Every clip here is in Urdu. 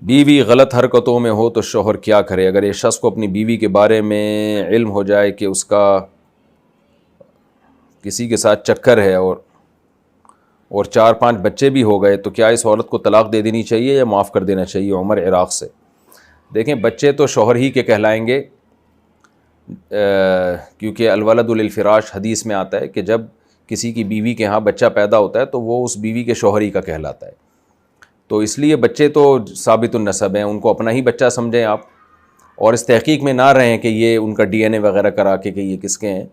بیوی غلط حرکتوں میں ہو تو شوہر کیا کرے؟ اگر ایک شخص کو اپنی بیوی کے بارے میں علم ہو جائے کہ اس کا کسی کے ساتھ چکر ہے اور 4-5 بچے بھی ہو گئے، تو کیا اس عورت کو طلاق دے دینی چاہیے یا معاف کر دینا چاہیے؟ عمر عراق سے۔ دیکھیں، بچے تو شوہر ہی کے کہلائیں گے، کیونکہ الولد للفراش حدیث میں آتا ہے کہ جب کسی کی بیوی کے ہاں بچہ پیدا ہوتا ہے تو وہ اس بیوی کے شوہر ہی کا کہلاتا ہے، تو اس لیے بچے تو ثابت النسب ہیں، ان کو اپنا ہی بچہ سمجھیں آپ، اور اس تحقیق میں نہ رہیں کہ یہ ان کا ڈی این اے وغیرہ کرا کے کہ یہ کس کے ہیں،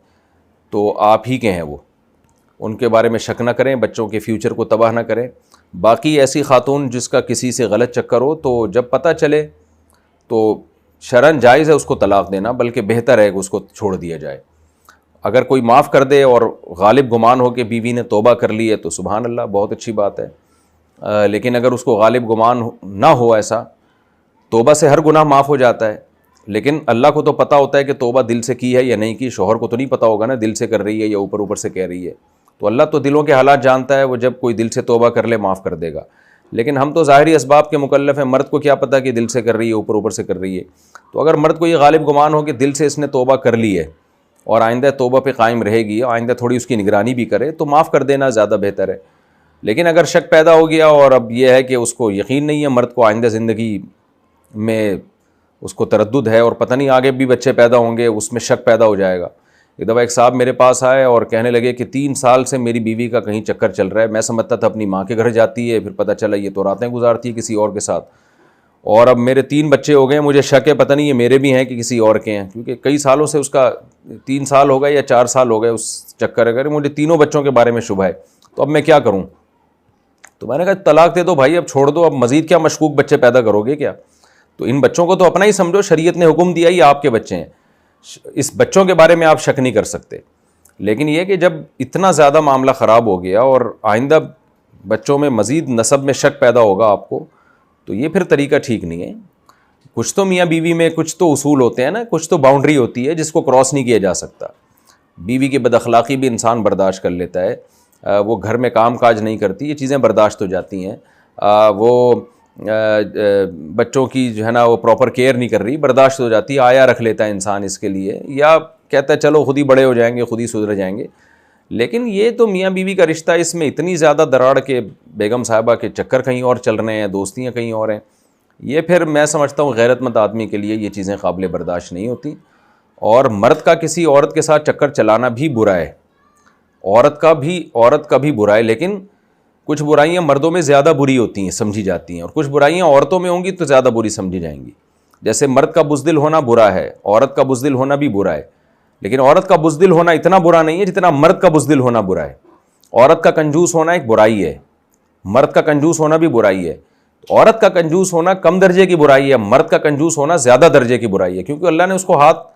تو آپ ہی کے ہیں، وہ ان کے بارے میں شک نہ کریں، بچوں کے فیوچر کو تباہ نہ کریں۔ باقی ایسی خاتون جس کا کسی سے غلط چکر ہو، تو جب پتہ چلے تو شرعاً جائز ہے اس کو طلاق دینا، بلکہ بہتر ہے کہ اس کو چھوڑ دیا جائے۔ اگر کوئی معاف کر دے اور غالب گمان ہو کہ بیوی نے توبہ کر لی ہے تو سبحان اللہ، بہت اچھی بات ہے، لیکن اگر اس کو غالب گمان نہ ہو ایسا، توبہ سے ہر گناہ معاف ہو جاتا ہے، لیکن اللہ کو تو پتہ ہوتا ہے کہ توبہ دل سے کی ہے یا نہیں کی، شوہر کو تو نہیں پتہ ہوگا نا دل سے کر رہی ہے یا اوپر اوپر سے کہہ رہی ہے، تو اللہ تو دلوں کے حالات جانتا ہے، وہ جب کوئی دل سے توبہ کر لے معاف کر دے گا، لیکن ہم تو ظاہری اسباب کے مکلف ہیں، مرد کو کیا پتہ کہ دل سے کر رہی ہے اوپر اوپر سے کر رہی ہے، تو اگر مرد کو یہ غالب گمان ہو کہ دل سے اس نے توبہ کر لی ہے اور آئندہ توبہ پہ قائم رہے گی، آئندہ تھوڑی اس کی نگرانی بھی کرے، تو معاف کر دینا زیادہ بہتر ہے۔ لیکن اگر شک پیدا ہو گیا اور اب یہ ہے کہ اس کو یقین نہیں ہے، مرد کو آئندہ زندگی میں اس کو تردد ہے اور پتہ نہیں آگے بھی بچے پیدا ہوں گے، اس میں شک پیدا ہو جائے گا۔ ایک دفعہ ایک صاحب میرے پاس آئے اور کہنے لگے کہ 3 سال سے میری بیوی کا کہیں چکر چل رہا ہے، میں سمجھتا تھا اپنی ماں کے گھر جاتی ہے، پھر پتہ چلا یہ تو راتیں گزارتی ہے کسی اور کے ساتھ، اور اب میرے 3 بچے ہو گئے، مجھے شک ہے پتہ نہیں یہ میرے بھی ہیں کہ کسی اور کے ہیں، کیونکہ کئی سالوں سے اس کا 3 سال ہو گئے یا 4 سال ہو گئے اس چکر، اگر مجھے تینوں بچوں کے بارے میں شبہ ہے تو اب میں کیا کروں؟ تو میں نے کہا طلاق دے دو بھائی، اب چھوڑ دو، اب مزید کیا مشکوک بچے پیدا کرو گے کیا؟ تو ان بچوں کو تو اپنا ہی سمجھو، شریعت نے حکم دیا ہی آپ کے بچے ہیں، اس بچوں کے بارے میں آپ شک نہیں کر سکتے، لیکن یہ کہ جب اتنا زیادہ معاملہ خراب ہو گیا اور آئندہ بچوں میں مزید نسب میں شک پیدا ہوگا آپ کو، تو یہ پھر طریقہ ٹھیک نہیں ہے۔ کچھ تو میاں بیوی میں کچھ تو اصول ہوتے ہیں نا، کچھ تو باؤنڈری ہوتی ہے جس کو کراس نہیں کیا جا سکتا۔ بیوی کی بد اخلاقی بھی انسان برداشت کر لیتا ہے، وہ گھر میں کام کاج نہیں کرتی، یہ چیزیں برداشت ہو جاتی ہیں، وہ بچوں کی جو ہے نا وہ پراپر کیئر نہیں کر رہی، برداشت ہو جاتی ہے، آیا رکھ لیتا ہے انسان اس کے لیے، یا کہتا ہے چلو خود ہی بڑے ہو جائیں گے، خود ہی سدھر جائیں گے۔ لیکن یہ تو میاں بیوی کا رشتہ، اس میں اتنی زیادہ دراڑ کے بیگم صاحبہ کے چکر کہیں اور چل رہے ہیں، دوستیاں کہیں اور ہیں، یہ پھر میں سمجھتا ہوں غیرت مند آدمی کے لیے یہ چیزیں قابل برداشت نہیں ہوتی۔ اور مرد کا کسی عورت کے ساتھ چکر چلانا بھی برا ہے، عورت کا بھی برا ہے، لیکن کچھ برائیاں مردوں میں زیادہ بری ہوتی ہیں، سمجھی جاتی ہیں، اور کچھ برائیاں عورتوں میں ہوں گی تو زیادہ بری سمجھی جائیں گی۔ جیسے مرد کا بزدل ہونا برا ہے، عورت کا بزدل ہونا بھی برا ہے، لیکن عورت کا بزدل ہونا اتنا برا نہیں ہے جتنا مرد کا بزدل ہونا برا ہے۔ عورت کا کنجوس ہونا ایک برائی ہے، مرد کا کنجوس ہونا بھی برائی ہے۔ عورت کا کنجوس ہونا کم درجے کی برائی ہے، مرد کا کنجوس ہونا زیادہ درجے کی برائی ہے، کیونکہ اللہ نے اس کو ہاتھ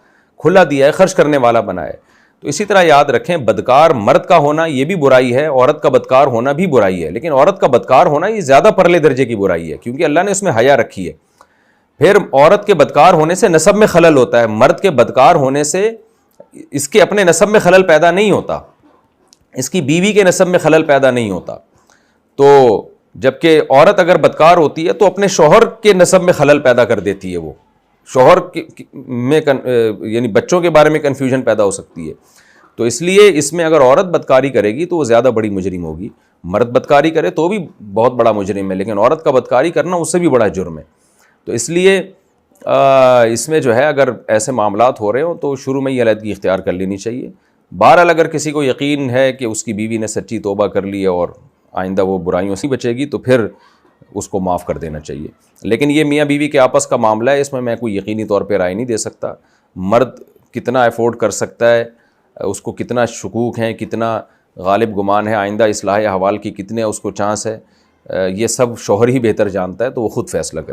کھلا دیا ہے، خرچ کرنے والا بنایا ہے۔ تو اسی طرح یاد رکھیں، بدکار مرد کا ہونا یہ بھی برائی ہے، عورت کا بدکار ہونا بھی برائی ہے، لیکن عورت کا بدکار ہونا یہ زیادہ پرلے درجے کی برائی ہے، کیونکہ اللہ نے اس میں حیا رکھی ہے۔ پھر عورت کے بدکار ہونے سے نسب میں خلل ہوتا ہے، مرد کے بدکار ہونے سے اس کے اپنے نسب میں خلل پیدا نہیں ہوتا، اس کی بیوی کے نسب میں خلل پیدا نہیں ہوتا۔ تو جبکہ عورت اگر بدکار ہوتی ہے تو اپنے شوہر کے نسب میں خلل پیدا کر دیتی ہے، وہ شوہر میں یعنی بچوں کے بارے میں کنفیوژن پیدا ہو سکتی ہے۔ تو اس لیے اس میں اگر عورت بدکاری کرے گی تو وہ زیادہ بڑی مجرم ہوگی، مرد بدکاری کرے تو بھی بہت بڑا مجرم ہے، لیکن عورت کا بدکاری کرنا اس سے بھی بڑا جرم ہے۔ تو اس لیے اس میں جو ہے اگر ایسے معاملات ہو رہے ہوں تو شروع میں ہی علیحدگی اختیار کر لینی چاہیے۔ بہرحال اگر کسی کو یقین ہے کہ اس کی بیوی نے سچی توبہ کر لی ہے اور آئندہ وہ برائیوں سے بچے گی تو پھر اس کو معاف کر دینا چاہیے، لیکن یہ میاں بیوی کے آپس کا معاملہ ہے، اس میں کوئی یقینی طور پہ رائے نہیں دے سکتا۔ مرد کتنا افورڈ کر سکتا ہے، اس کو کتنا شکوک ہیں، کتنا غالب گمان ہے، آئندہ اصلاح احوال کی کتنے اس کو چانس ہے، یہ سب شوہر ہی بہتر جانتا ہے، تو وہ خود فیصلہ کرے۔